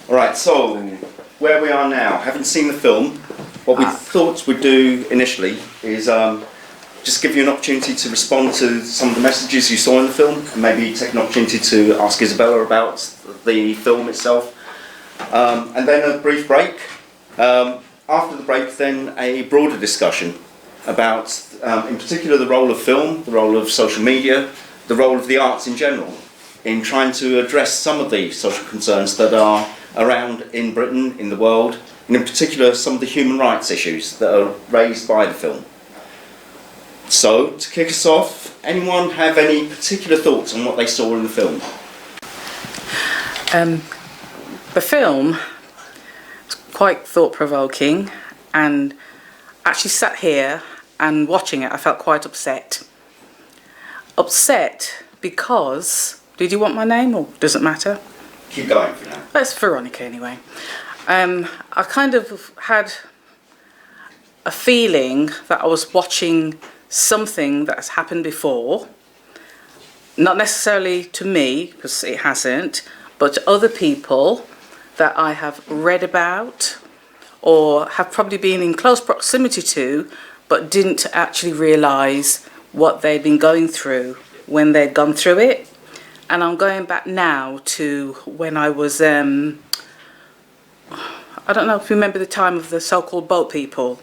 Alright, so where we are now, having seen the film, what we thought we'd do initially is just give you an opportunity to respond to some of the messages you saw in the film, and maybe take an opportunity to ask Isabella about the film itself, and then a brief break. After the break, then a broader discussion about, in particular, the role of film, the role of social media, the role of the arts in general, in trying to address some of the social concerns that are around in Britain, in the world, and in particular some of the human rights issues that are raised by the film. So, to kick us off, anyone have any particular thoughts on what they saw in the film? The film was quite thought-provoking, and actually sat here and watching it I felt quite upset. Upset because, did you want my name or does it matter? Keep going for now. That's Veronica anyway. I kind of had a feeling that I was watching something that has happened before, not necessarily to me, because it hasn't, but to other people that I have read about or have probably been in close proximity to, but didn't actually realise what they'd been going through when they'd gone through it. And I'm going back now to when I was, I don't know if you remember the time of the so-called boat people,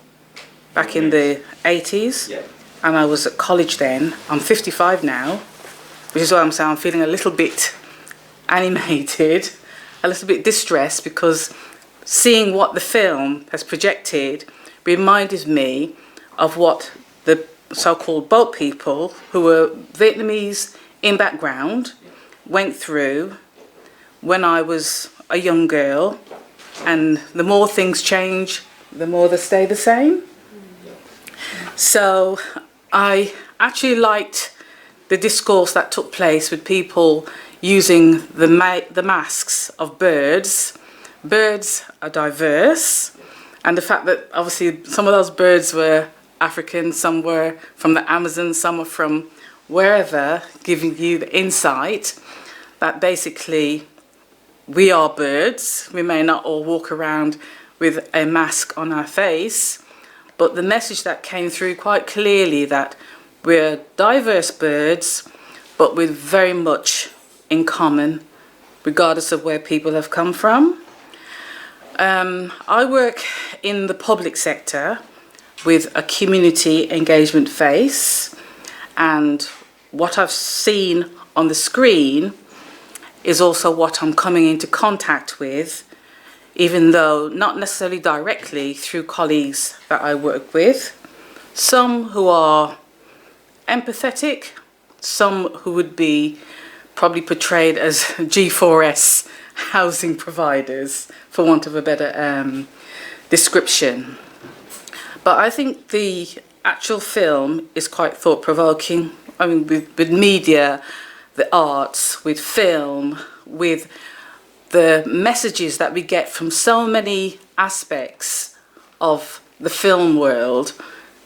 back in the 80s. Yeah. And I was at college then. I'm 55 now, which is why I'm saying I'm feeling a little bit animated, a little bit distressed, because seeing what the film has projected reminded me of what the so-called boat people, who were Vietnamese in background, went through when I was a young girl. And the more things change, the more they stay the same. So I actually liked the discourse that took place with people using the masks of birds. Birds are diverse, and the fact that obviously some of those birds were African, some were from the Amazon, some were from wherever, giving you the insight that basically we are birds. We may not all walk around with a mask on our face, but the message that came through quite clearly that we're diverse birds, but with very much in common, regardless of where people have come from. I work in the public sector with a community engagement face, and what I've seen on the screen is also what I'm coming into contact with, even though not necessarily directly, through colleagues that I work with. Some who are empathetic, some who would be probably portrayed as G4S housing providers, for want of a better description. But I think the actual film is quite thought-provoking. I mean, with media, the arts, with film, with the messages that we get from so many aspects of the film world,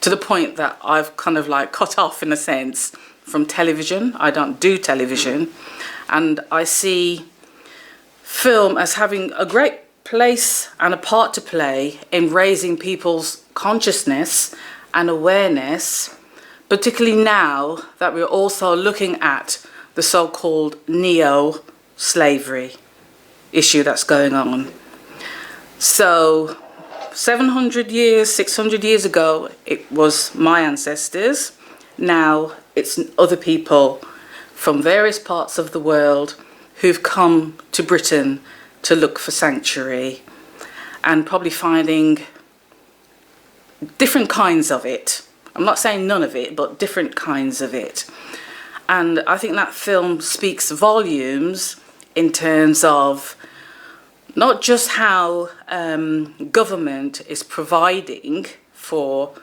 to the point that I've kind of like cut off, in a sense, from television. I don't do television, and I see film as having a great place and a part to play in raising people's consciousness and awareness, particularly now that we're also looking at the so-called neo-slavery issue that's going on. So 700 years, 600 years ago, it was my ancestors. Now it's other people from various parts of the world who've come to Britain to look for sanctuary, and probably finding different kinds of it. I'm not saying none of it, but different kinds of it. And I think that film speaks volumes in terms of not just how government is providing for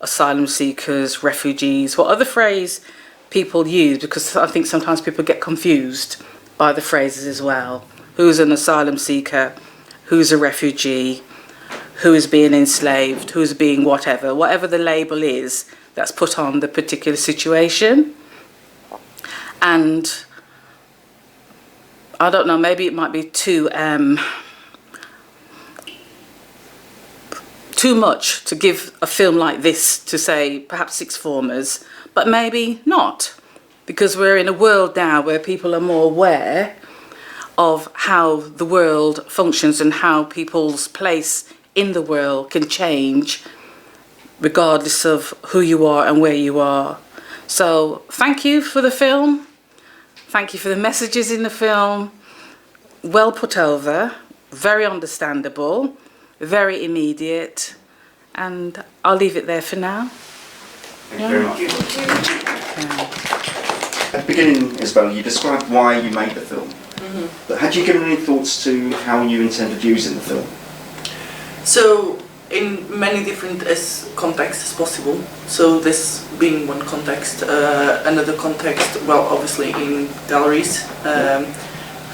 asylum seekers, refugees, what other phrase people use, because I think sometimes people get confused by the phrases as well. Who's an asylum seeker? Who's a refugee? Who is being enslaved? Who's being whatever the label is that's put on the particular situation. And I don't know, maybe it might be too too much to give a film like this to, say, perhaps sixth formers, but maybe not, because we're in a world now where people are more aware of how the world functions and how people's place in the world can change regardless of who you are and where you are. So thank you for the film. Thank you for the messages in the film. Well put over, very understandable, very immediate, and I'll leave it there for now. Thank you very much. At the beginning, Isabel, you described why you made the film. But had you given any thoughts to how you intended using the film? So, in many different contexts as possible. So this being one context, another context, well, obviously in galleries,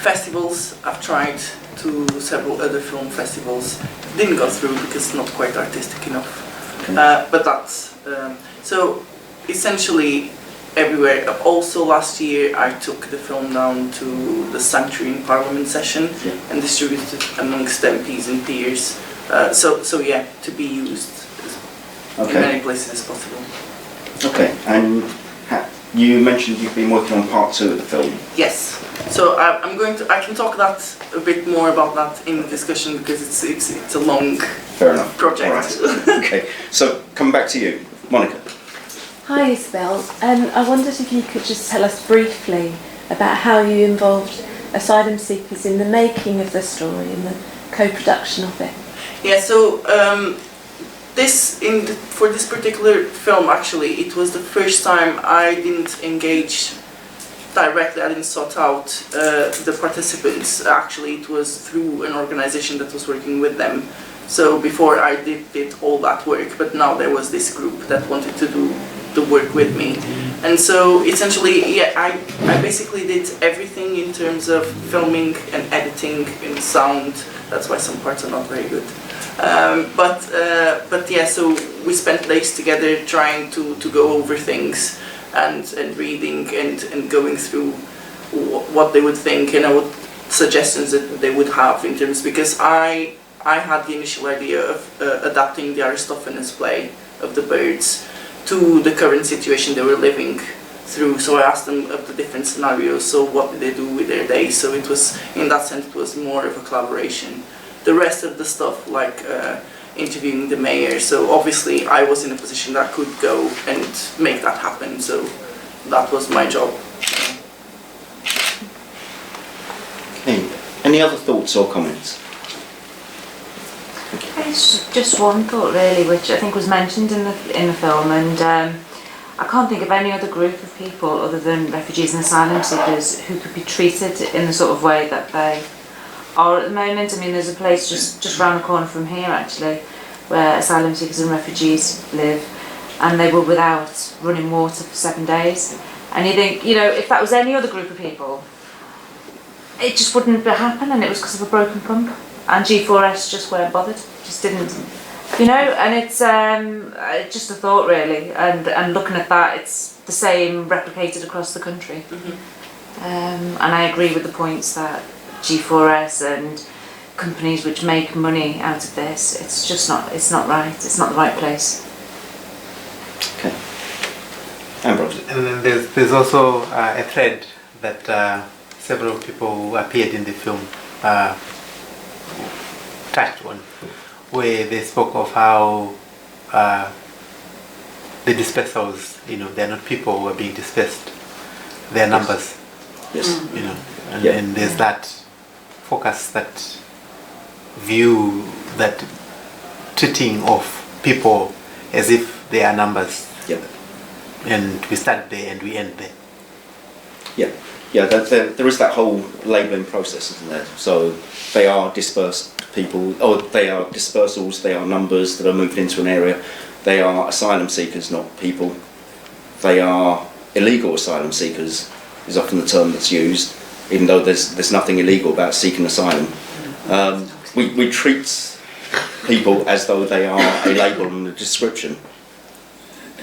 festivals. I've tried to several other film festivals. Didn't go through because not quite artistic enough. Okay. But that's so essentially everywhere. Also last year I took the film down to the Sanctuary in Parliament session and distributed it amongst MPs and peers. So yeah, to be used in many places as possible. Okay, and you mentioned you've been working on part 2 of the film. Yes. So I can talk that a bit more about that in the discussion because it's a long project. All right. Okay. So coming back to you, Monica. Hi Isabel. I wondered if you could just tell us briefly about how you involved asylum seekers in the making of the story and the co-production of it. Yeah. So for this particular film, actually, it was the first time I didn't engage directly. I didn't sort out the participants. Actually, it was through an organization that was working with them. So before I did all that work, but now there was this group that wanted to do the work with me. And so essentially, yeah, I basically did everything in terms of filming and editing and sound. That's why some parts are not very good. But yeah, so we spent days together trying to go over things and reading and going through what they would think and what suggestions that they would have in terms, because I had the initial idea of adapting the Aristophanes play of the birds to the current situation they were living through. So I asked them of the different scenarios, so what did they do with their days? So it was, in that sense, it was more of a collaboration. The rest of the stuff, like interviewing the mayor, so obviously I was in a position that I could go and make that happen, so that was my job. Okay. Any other thoughts or comments? It's just one thought really, which I think was mentioned in the film, and I can't think of any other group of people other than refugees and asylum seekers who could be treated in the sort of way that they are at the moment. I mean, there's a place just round the corner from here actually, where asylum seekers and refugees live, and they were without running water for 7 days. And you think, you know, if that was any other group of people, it just wouldn't happen, and it was because of a broken pump. And G4S just weren't bothered, just didn't, you know. And it's just a thought really. And looking at that, it's the same replicated across the country. Mm-hmm. And I agree with the points that G4S and companies which make money out of this, it's just not, it's not right. It's not the right place. Okay. Ambrose. And then there's also a thread that several people who appeared in the film touched on, where they spoke of how the dispersals, you know, they're not people who are being dispersed, they're numbers. Yes. You know, and there's that focus, that view, that treating of people as if they are numbers. Yep. And we start there and we end there. Yeah. Yeah, there is that whole labelling process, isn't there? So they are dispersed people, or they are dispersals, they are numbers that are moved into an area. They are asylum seekers, not people. They are illegal asylum seekers, is often the term that's used, even though there's nothing illegal about seeking asylum. We treat people as though they are a label and a description,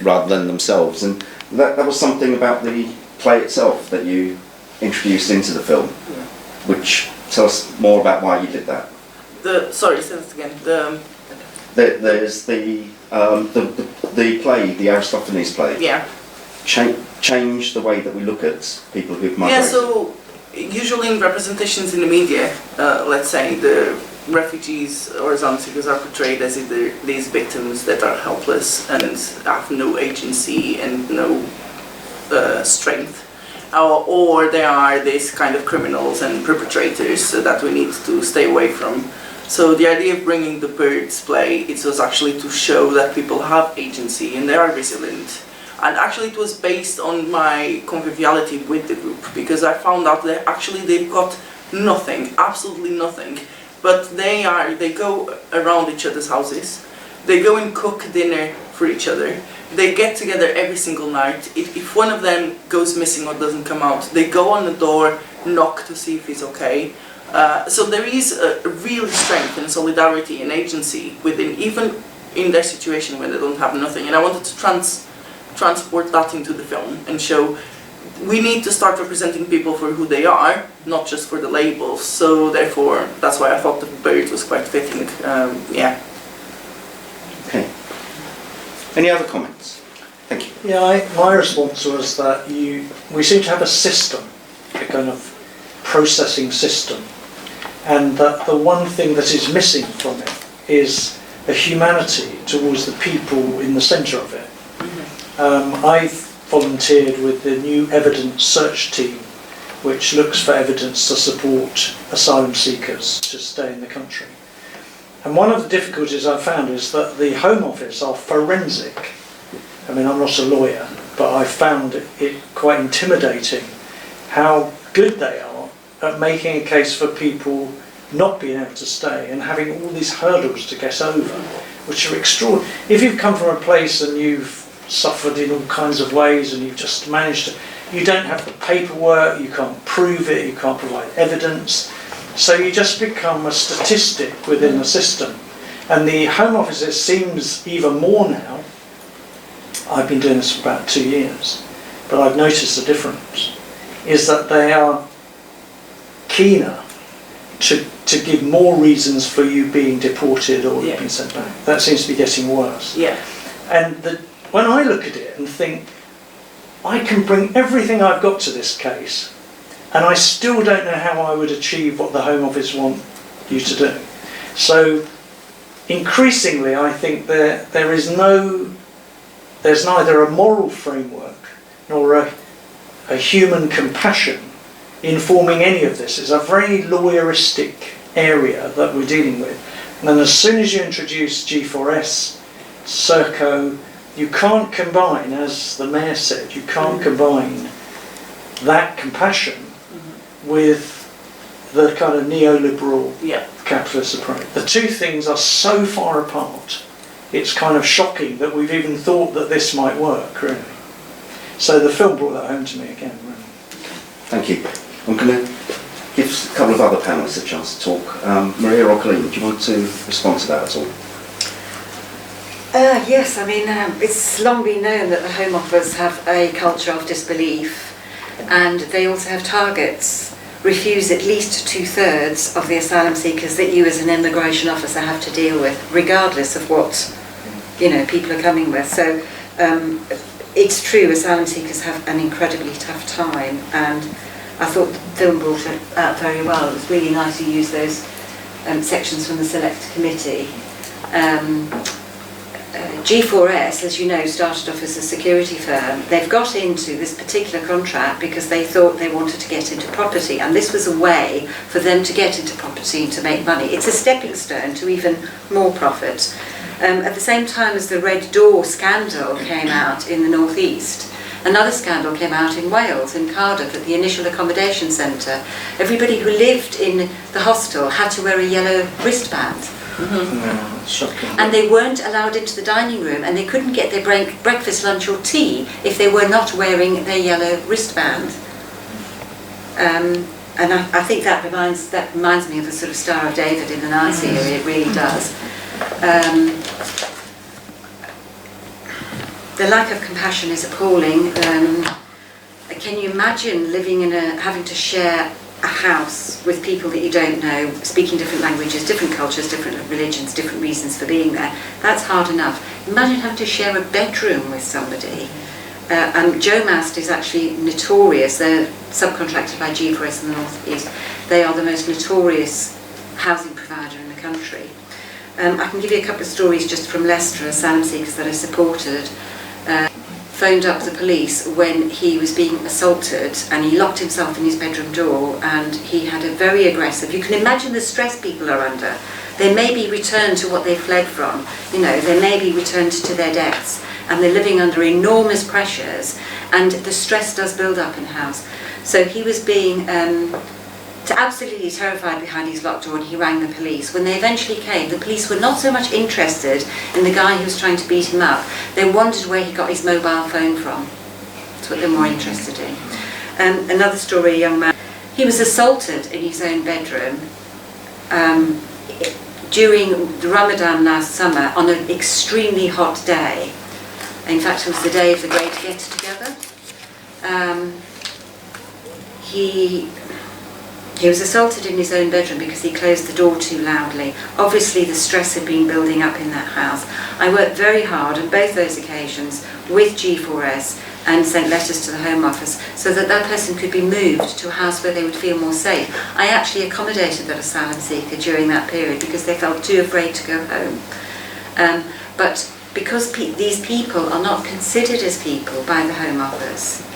rather than themselves. And that was something about the play itself that you introduced into the film, which tell us more about why you did that. Sorry, say that again. There's the play, the Aristophanes play. Yeah. Change the way that we look at people who've migrated. Yeah, so usually in representations in the media, let's say the refugees or asylum seekers are portrayed as either these victims that are helpless and have no agency and no strength, or they are these kind of criminals and perpetrators that we need to stay away from. So the idea of bringing the birds play, it was actually to show that people have agency and they are resilient. And actually it was based on my conviviality with the group, because I found out that actually they've got nothing, absolutely nothing, but they go around each other's houses, they go and cook dinner for each other, they get together every single night. If one of them goes missing or doesn't come out, they go on the door, knock to see if he's okay. So there is a real strength and solidarity and agency within, even in their situation when they don't have nothing. And I wanted to transport that into the film and show we need to start representing people for who they are, not just for the labels. So therefore, that's why I thought the bird was quite fitting. Yeah. Okay. Any other comments? Thank you. Yeah, my response was that we seem to have a system, a kind of processing system, and that the one thing that is missing from it is a humanity towards the people in the centre of it. I've volunteered with the new evidence search team, which looks for evidence to support asylum seekers to stay in the country. And one of the difficulties I've found is that the Home Office are forensic. I mean, I'm not a lawyer, but I found it quite intimidating how good they are at making a case for people not being able to stay and having all these hurdles to get over, which are extraordinary. If you've come from a place and you've suffered in all kinds of ways and you've just managed to, you don't have the paperwork, you can't prove it, you can't provide evidence, so you just become a statistic within the system. And the Home Office, it seems even more now, I've been doing this for about 2 years, but I've noticed a difference, is that they are keener to give more reasons for you being deported or being sent back. That seems to be getting worse. Yeah. And when I look at it and think, I can bring everything I've got to this case, and I still don't know how I would achieve what the Home Office want you to do. So increasingly I think there's neither a moral framework nor a human compassion informing any of this. It's a very lawyeristic area that we're dealing with. And then as soon as you introduce G4S, Serco, you can't combine, as the Mayor said, you can't combine that compassion with the kind of neoliberal capitalist approach. The two things are so far apart, it's kind of shocking that we've even thought that this might work, really. So the film brought that home to me again, really. Thank you. I'm going to give a couple of other panellists a chance to talk. Maria or Colleen, do you want to respond to that at all? Yes, I mean, it's long been known that the Home Office have a culture of disbelief, and they also have targets. Refuse at least 2/3 of the asylum seekers that you as an immigration officer have to deal with, regardless of what, people are coming with. So it's true, asylum seekers have an incredibly tough time, and I thought the film brought it out very well. It was really nice to use those sections from the Select Committee. G4S, as you know, started off as a security firm. They've got into this particular contract because they thought they wanted to get into property, and this was a way for them to get into property and to make money. It's a stepping stone to even more profit. At the same time as the Red Door scandal came out in the northeast, another scandal came out in Wales, in Cardiff, at the initial accommodation centre. Everybody who lived in the hostel had to wear a yellow wristband. Shocking. And they weren't allowed into the dining room, and they couldn't get their breakfast, lunch or tea if they were not wearing their yellow wristband. And I think that reminds me of the sort of Star of David in the Nazi era. It really does. The lack of compassion is appalling. Can you imagine living in having to share a house with people that you don't know, speaking different languages, different cultures, different religions, different reasons for being there. That's hard enough. Imagine having to share a bedroom with somebody. Joe Mast is actually notorious. They're subcontracted by G4S in the North East. They are the most notorious housing provider in the country. I can give you a couple of stories just from Leicester, asylum seekers that I supported. Phoned up the police when he was being assaulted, and he locked himself in his bedroom door, and he had a very aggressive, you can imagine the stress people are under. They may be returned to what they fled from, you know, they may be returned to their deaths, and they're living under enormous pressures, and the stress does build up in the house. So he was being absolutely terrified behind his locked door, and he rang the police. When they eventually came, the police were not so much interested in the guy who was trying to beat him up. They wondered where he got his mobile phone from. That's what they're more interested in. Another story, a young man, he was assaulted in his own bedroom during the Ramadan last summer on an extremely hot day. In fact, it was the day of the great get-together. He was assaulted in his own bedroom because he closed the door too loudly. Obviously the stress had been building up in that house. I worked very hard on both those occasions with G4S and sent letters to the Home Office so that that person could be moved to a house where they would feel more safe. I actually accommodated that asylum seeker during that period because they felt too afraid to go home. But because these people are not considered as people by the Home Office,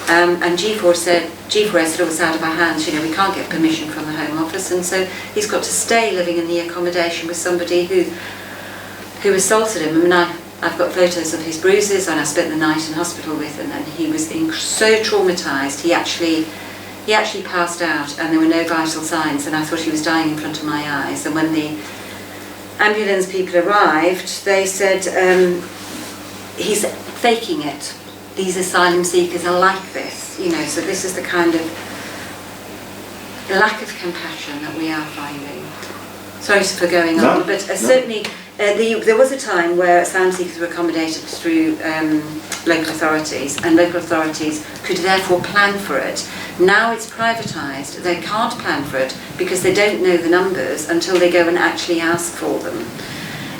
and G4S said, oh, it's out of our hands, you know, we can't get permission from the Home Office, and so he's got to stay living in the accommodation with somebody who assaulted him. I mean, I've got photos of his bruises, and I spent the night in hospital with him, and he was so traumatised, he actually passed out, and there were no vital signs, and I thought he was dying in front of my eyes. And when the ambulance people arrived, they said, he's faking it. These asylum seekers are like this, you know, so this is the kind of lack of compassion that we are finding. Sorry for going on, but certainly there was a time where asylum seekers were accommodated through local authorities, and local authorities could therefore plan for it. Now it's privatised, they can't plan for it because they don't know the numbers until they go and actually ask for them.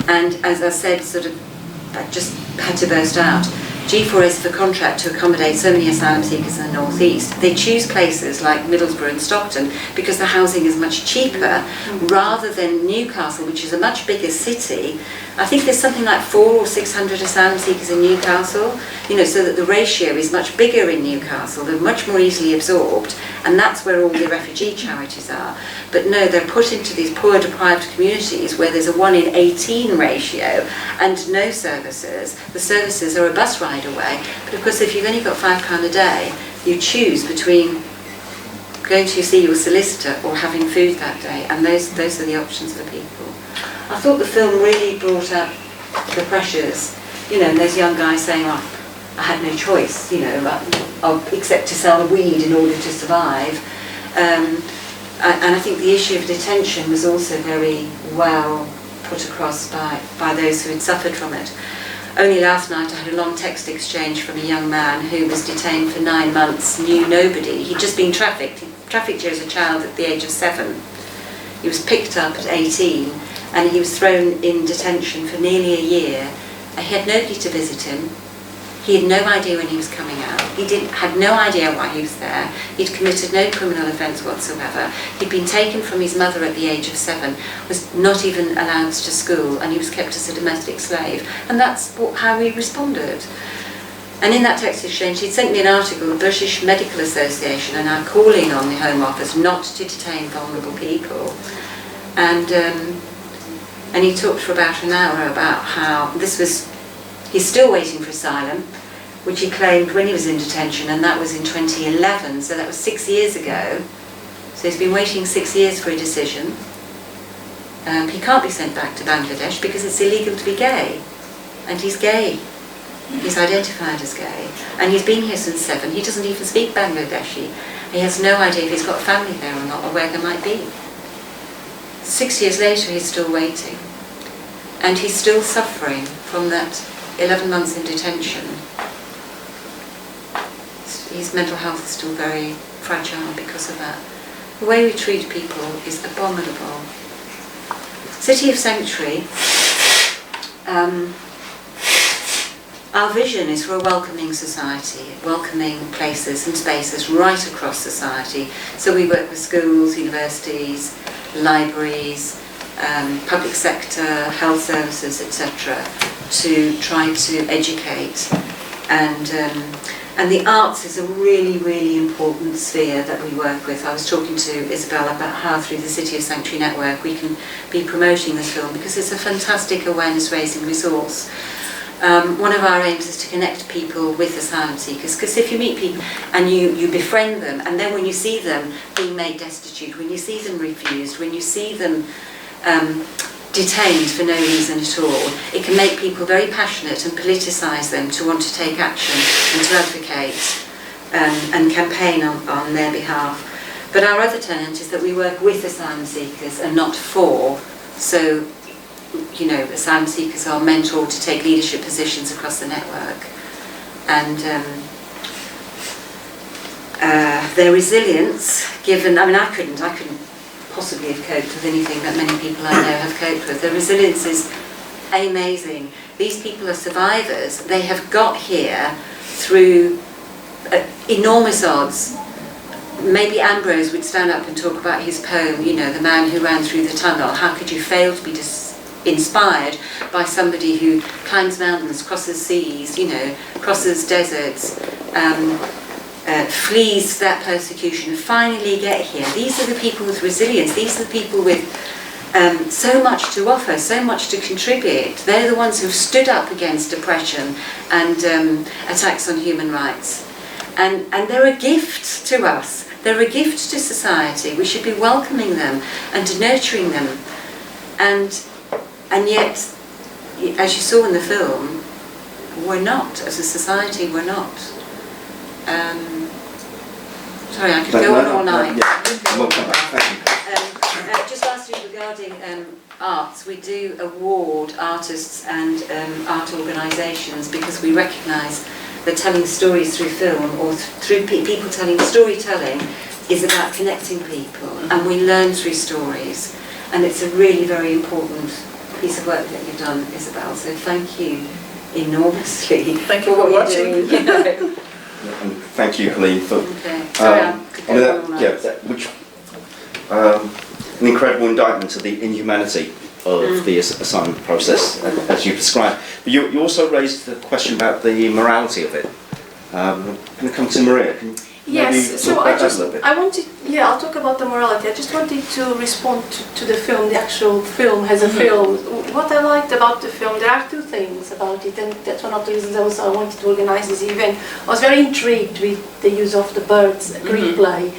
And as I said, sort of, I just had to burst out. G4S have a contract to accommodate so many asylum seekers in the North East. They choose places like Middlesbrough and Stockton because the housing is much cheaper, rather than Newcastle, which is a much bigger city. I think there's something like 400 or 600 asylum seekers in Newcastle, you know, so that the ratio is much bigger in Newcastle. They're much more easily absorbed, and that's where all the refugee charities are. But no, they're put into these poor, deprived communities where there's a 1 in 18 ratio and no services. The services are a bus ride away, but of course if you've only got £5 a day, you choose between going to see your solicitor or having food that day, and those are the options for people. I thought the film really brought up the pressures, you know, and those young guys saying, oh, I had no choice, you know, except to sell the weed in order to survive. And I think the issue of detention was also very well put across by those who had suffered from it. Only last night I had a long text exchange from a young man who was detained for 9 months, knew nobody. He'd just been trafficked. He trafficked here as a child at the age of 7. He was picked up at 18 and he was thrown in detention for nearly a year. He had nobody to visit him. He had no idea when he was coming out. He had no idea why he was there. He'd committed no criminal offence whatsoever. He'd been taken from his mother at the age of 7, was not even allowed to school, and he was kept as a domestic slave. And that's how we responded. And in that text exchange, he'd sent me an article, the British Medical Association are now calling on the Home Office not to detain vulnerable people. And he talked for about an hour about how he's still waiting for asylum, which he claimed when he was in detention, and that was in 2011, so that was 6 years ago. So he's been waiting 6 years for a decision. He can't be sent back to Bangladesh because it's illegal to be gay, and he's gay. He's identified as gay, and he's been here since 7. He doesn't even speak Bangladeshi. He has no idea if he's got family there or not, or where there might be. 6 years later, he's still waiting, and he's still suffering from that 11 months in detention. His mental health is still very fragile because of that. The way we treat people is abominable. City of Sanctuary, our vision is for a welcoming society, welcoming places and spaces right across society. So we work with schools, universities, libraries, public sector, health services, etc., to try to educate. And the arts is a really, really important sphere that we work with. I was talking to Isabel about how through the City of Sanctuary Network we can be promoting the film, because it's a fantastic awareness-raising resource. One of our aims is to connect people with asylum seekers, because if you meet people and you befriend them, and then when you see them being made destitute, when you see them refused, when you see them detained for no reason at all, it can make people very passionate and politicise them to want to take action and to advocate and campaign on their behalf. But our other tenet is that we work with asylum seekers and not for. So, you know, asylum seekers are mentored to take leadership positions across the network. And their resilience, given, I mean, I couldn't possibly have coped with anything that many people I know have coped with. Their resilience is amazing. These people are survivors. They have got here through enormous odds. Maybe Ambrose would stand up and talk about his poem, you know, The Man Who Ran Through the Tunnel. How could you fail to be inspired by somebody who climbs mountains, crosses seas, you know, crosses deserts, flees that persecution and finally get here? These are the people with resilience. These are the people with so much to offer, so much to contribute. They're the ones who've stood up against oppression and attacks on human rights. And they're a gift to us. They're a gift to society. We should be welcoming them and nurturing them. And yet, as you saw in the film, we're not. As a society, we're not. Sorry, I could go on all night. Just lastly, regarding arts, we do award artists and art organisations because we recognise that telling stories through film or through people telling storytelling is about connecting people, and we learn through stories, and it's a really very important piece of work that you've done, Isabel, so thank you enormously. Thank you for watching. Doing, you know. And thank you, Colleen, for an incredible indictment of the inhumanity of the asylum process, as you described. But you also raised the question about the morality of it. I'm going to come to Maria. Can Yes, so I'll talk about the morality. I just wanted to respond to the film, the actual film as a film. What I liked about the film, there are two things about it, and that's one of the reasons also I wanted to organise this event. I was very intrigued with the use of the birds, Greek play,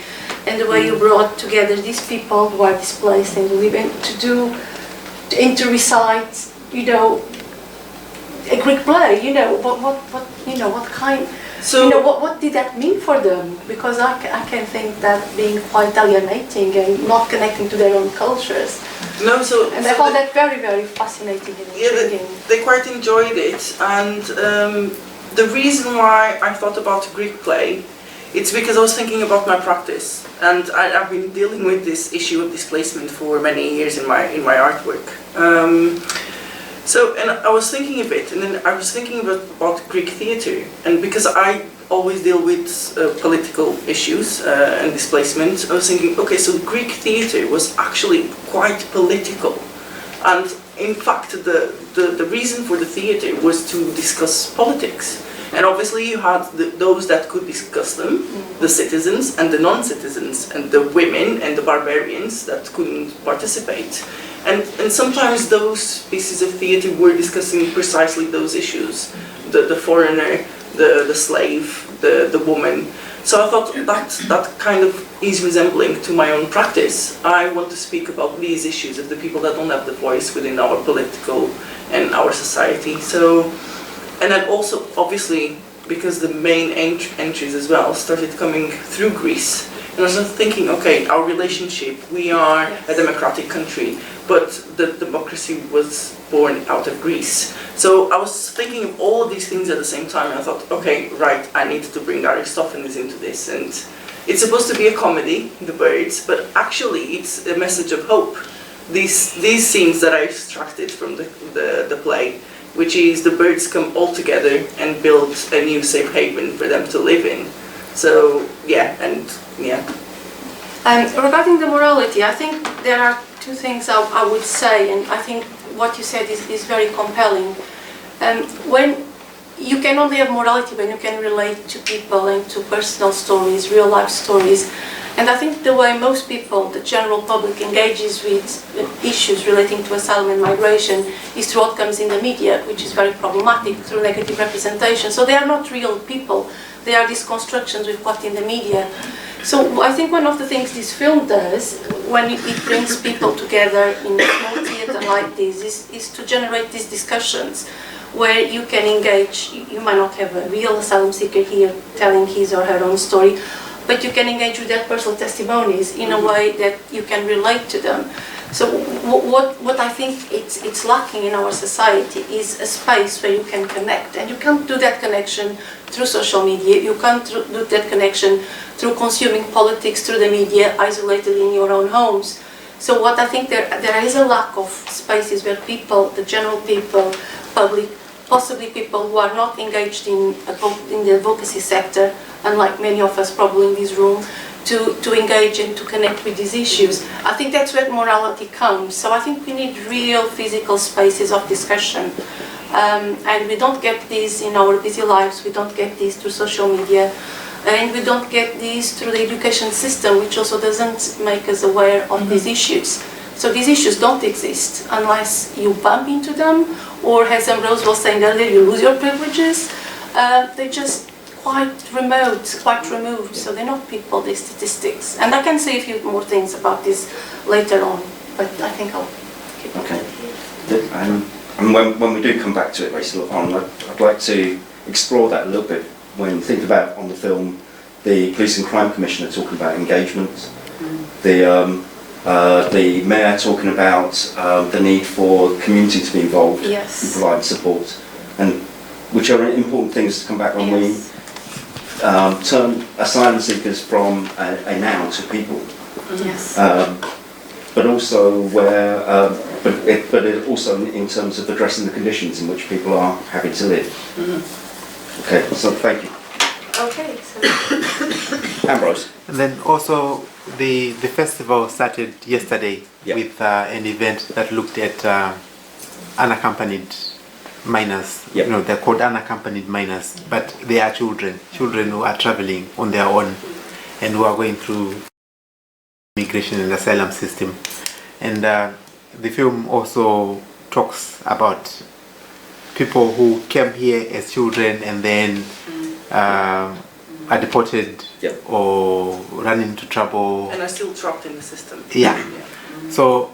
and the way you brought together these people who are displaced and living to recite, you know, a Greek play. You know what kind. So, you know, what did that mean for them? Because I can think that being quite alienating and not connecting to their own cultures. No, and I found that very, very fascinating and intriguing. Yeah, they quite enjoyed it, and the reason why I thought about Greek play, it's because I was thinking about my practice, and I've been dealing with this issue of displacement for many years in my artwork. And I was thinking of it, and then I was thinking about Greek theatre, and because I always deal with political issues and displacement, I was thinking, okay, so Greek theatre was actually quite political, and in fact the reason for the theatre was to discuss politics, and obviously you had those that could discuss them, the citizens and the non-citizens, and the women and the barbarians that couldn't participate. And sometimes those pieces of theatre were discussing precisely those issues, the foreigner, the slave, the woman. So I thought that kind of is resembling to my own practice. I want to speak about these issues of the people that don't have the voice within our political and our society. So, and then also, obviously, because the main entries as well started coming through Greece. And I was thinking, okay, our relationship, we are a democratic country, but the democracy was born out of Greece. So I was thinking of all of these things at the same time, and I thought, okay, right, I need to bring Aristophanes into this. And it's supposed to be a comedy, The Birds, but actually it's a message of hope. These scenes that I extracted from the play, which is the birds come all together and build a new safe haven for them to live in. So yeah, and yeah. Regarding the morality, I think there are two things I would say, and I think what you said is very compelling. When you can only have morality when you can relate to people and to personal stories, real life stories. And I think the way most people, the general public, engages with issues relating to asylum and migration is through what comes in the media, which is very problematic, through negative representation. So they are not real people, they are these constructions we've got in the media. So I think one of the things this film does, when it brings people together in a small theatre like this, is to generate these discussions where you can engage. You might not have a real asylum seeker here telling his or her own story, but you can engage with their personal testimonies in a way that you can relate to them. So what I think it's lacking in our society is a space where you can connect, and you can't do that connection through social media, you can't do that connection through consuming politics through the media, isolated in your own homes. So what I think there is a lack of spaces where people, the general people, public, possibly people who are not engaged in the advocacy sector, unlike many of us probably in this room, to engage and to connect with these issues. I think that's where morality comes. So I think we need real physical spaces of discussion. And we don't get these in our busy lives, we don't get these through social media, and we don't get these through the education system, which also doesn't make us aware of these issues. So these issues don't exist unless you bump into them, or as Ambrose was saying earlier, you lose your privileges. They're just quite remote, quite removed, so they're not people, they're statistics. And I can say a few more things about this later on, but I think I'll keep it. Okay. And when we do come back to it later on, I'd like to explore that a little bit. When you think about on the film, the Police and Crime Commissioner talking about engagement, the Mayor talking about the need for the community to be involved and provide support, and which are important things to come back when we turn asylum seekers from a noun to people. Yes. But also but it also in terms of addressing the conditions in which people are having to live. Okay, so thank you. Okay. So. Ambrose. And then also the festival started yesterday with an event that looked at unaccompanied minors. You know, they're called unaccompanied minors, but they are children who are traveling on their own and who are going through immigration and asylum system. And the film also talks about people who came here as children and then are deported or run into trouble. And are still trapped in the system. Yeah. So,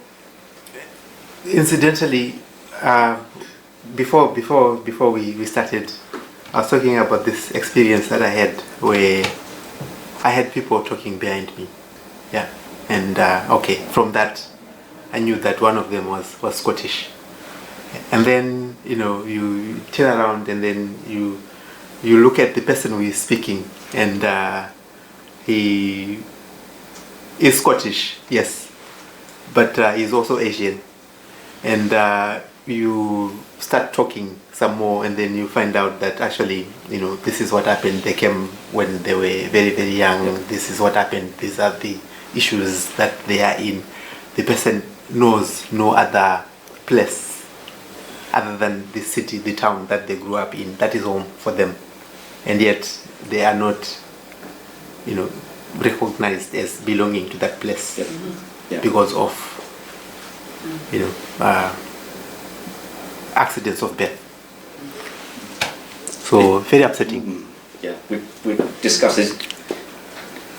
incidentally, before we started, I was talking about this experience that I had where I had people talking behind me. Yeah. And from that, I knew that one of them was Scottish. And then, you know, you turn around and then you look at the person who is speaking, and he is Scottish, yes, but he's also Asian. And you start talking some more, and then you find out that actually, you know, this is what happened. They came when they were very, very young. This is what happened. These are the issues that they are in. The person knows no other place other than the city, the town that they grew up in. That is home for them. And yet they are not, you know, recognized as belonging to that place because of, you know, accidents of death. So very upsetting. Yeah, we discussed this.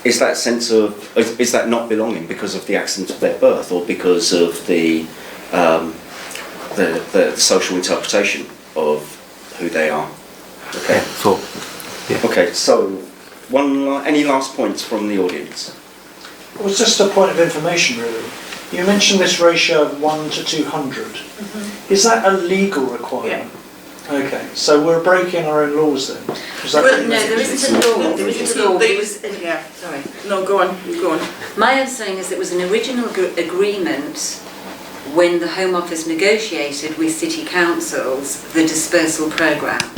Is that sense of, is that not belonging because of the accident of their birth, or because of the social interpretation of who they are? Okay. Okay. So, any last points from the audience? Well, it's just a point of information, really. You mentioned this ratio of 1 to 200. Is that a legal requirement? Okay, so we're breaking our own laws then? Is that Well, what you No, mean? there isn't a law. There isn't a law. There was, Yeah. sorry. No, go on, go on. My understanding is there was an original agreement when the Home Office negotiated with city councils the dispersal programme,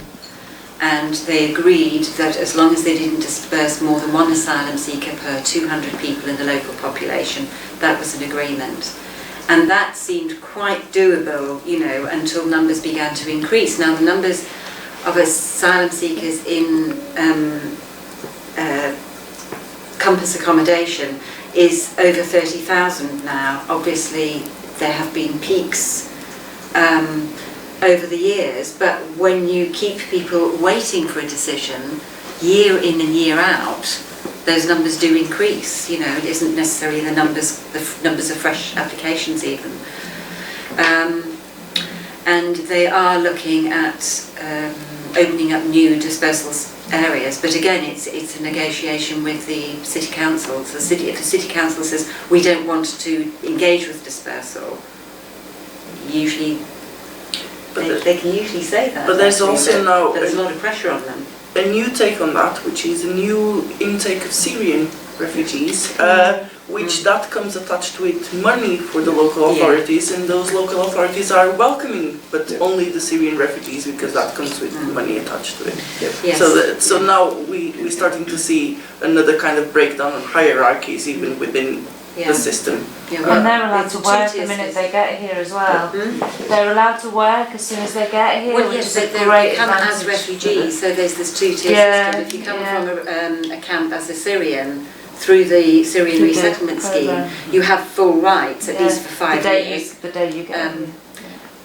and they agreed that as long as they didn't disperse more than one asylum seeker per 200 people in the local population, that was an agreement. And that seemed quite doable, you know, until numbers began to increase. Now the numbers of asylum seekers in Compass accommodation is over 30,000 now. Obviously there have been peaks over the years, but when you keep people waiting for a decision year in and year out, those numbers do increase. You know, it isn't necessarily the numbers of fresh applications even. And they are looking at opening up new dispersal areas, but again, it's a negotiation with the city council. So if the city council says we don't want to engage with dispersal, usually they can usually say that. But there's also now there's a lot of pressure on them. a new take on that, which is a new intake of Syrian refugees, which that comes attached with money for the local authorities, and those local authorities are welcoming, but only the Syrian refugees, because that comes with money attached to it. Yes. So now we're starting to see another kind of breakdown of hierarchies even within the system. And they're allowed to work the minute they get here as well. They're allowed to work as soon as they get here, Well, which yes, is a they great come advantage. as refugees, so there's this two-tier system. If you come from a camp as a Syrian, through the Syrian Through the resettlement scheme, programme. you have full rights, at least for 5 years. The day you get here.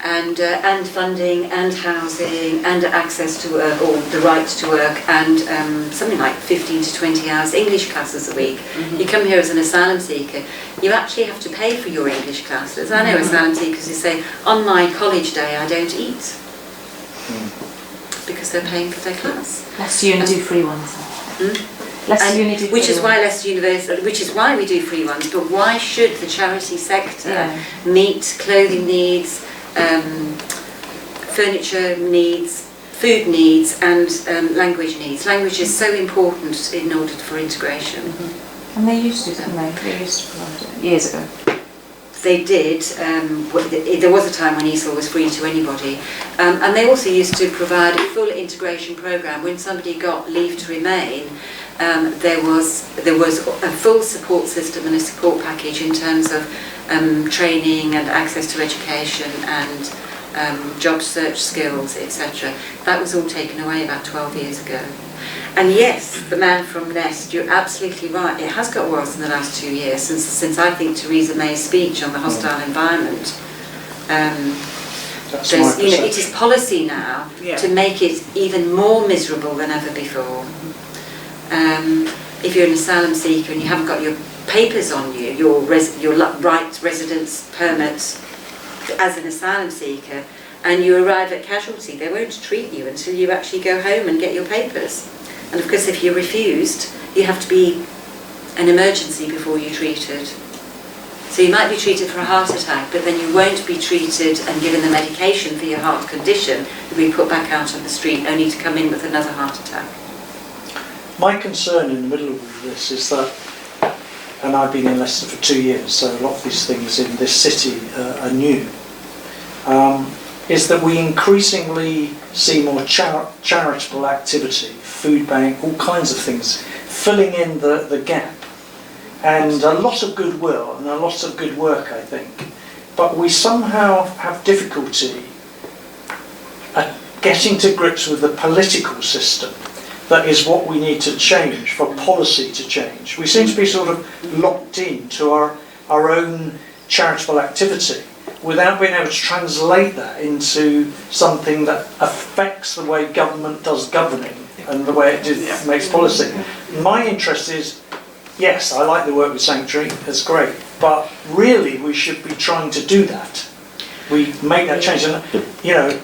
And funding, and housing, and access to work, or the right to work, and something like 15 to 20 hours English classes a week. You come here as an asylum seeker, you actually have to pay for your English classes. I know asylum seekers who say, on my college day I don't eat, because they're paying for their class. Leicester Uni do free ones. Leicester Uni do free Which is ones. why Leicester University, which is why we do free ones, but why should the charity sector meet clothing needs, furniture needs, food needs, and language needs? Language is so important in order for integration. And they used to, didn't they? They used to provide it years ago. They did. There was a time when ESOL was free to anybody, and they also used to provide a full integration programme. When somebody got leave to remain, there was a full support system and a support package in terms of training and access to education and job search skills, etc. That was all taken away about 12 years ago. And yes, the man from Nest, you're absolutely right. It has got worse in the last 2 years, since I think Theresa May's speech on the hostile environment. It is policy now to make it even more miserable than ever before. If you're an asylum seeker and you haven't got your papers on you, your right residence permit as an asylum seeker, and you arrive at casualty, they won't treat you until you actually go home and get your papers. And of course, if you're refused, you have to be an emergency before you're treated. So you might be treated for a heart attack, but then you won't be treated and given the medication for your heart condition. You'll be put back out on the street, only to come in with another heart attack. My concern in the middle of all this is that, and I've been in Leicester for 2 years, so a lot of these things in this city are new, is that we increasingly see more charitable activity, food bank, all kinds of things, filling in the gap. And a lot of goodwill and a lot of good work, I think. But we somehow have difficulty at getting to grips with the political system. That is what we need to change, for policy to change. We seem to be sort of locked into our own charitable activity without being able to translate that into something that affects the way government does governing and the way it makes policy. My interest is, yes, I like the work with Sanctuary, it's great, but really we should be trying to do that. We make that change, and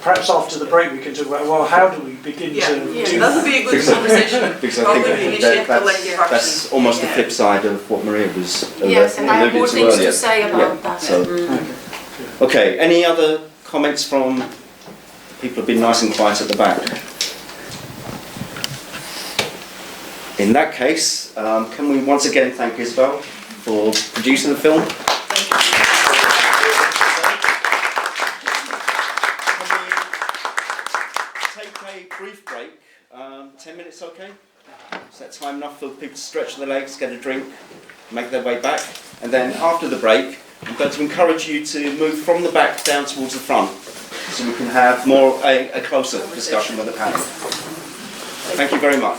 perhaps after the break we can talk about, well, how do we begin to do that? That would be a good conversation. Because I think that's almost the flip side of what Maria was Yes, and I have more alluded to things earlier. to say about that. Okay, any other comments from People have been nice and quiet at the back. In that case, can we once again thank Isabel for producing the film? Take a brief break, 10 minutes okay? Is that time enough for people to stretch their legs, get a drink, make their way back? And then after the break, I'm going to encourage you to move from the back down towards the front so we can have a closer discussion with the panel. Thank you very much.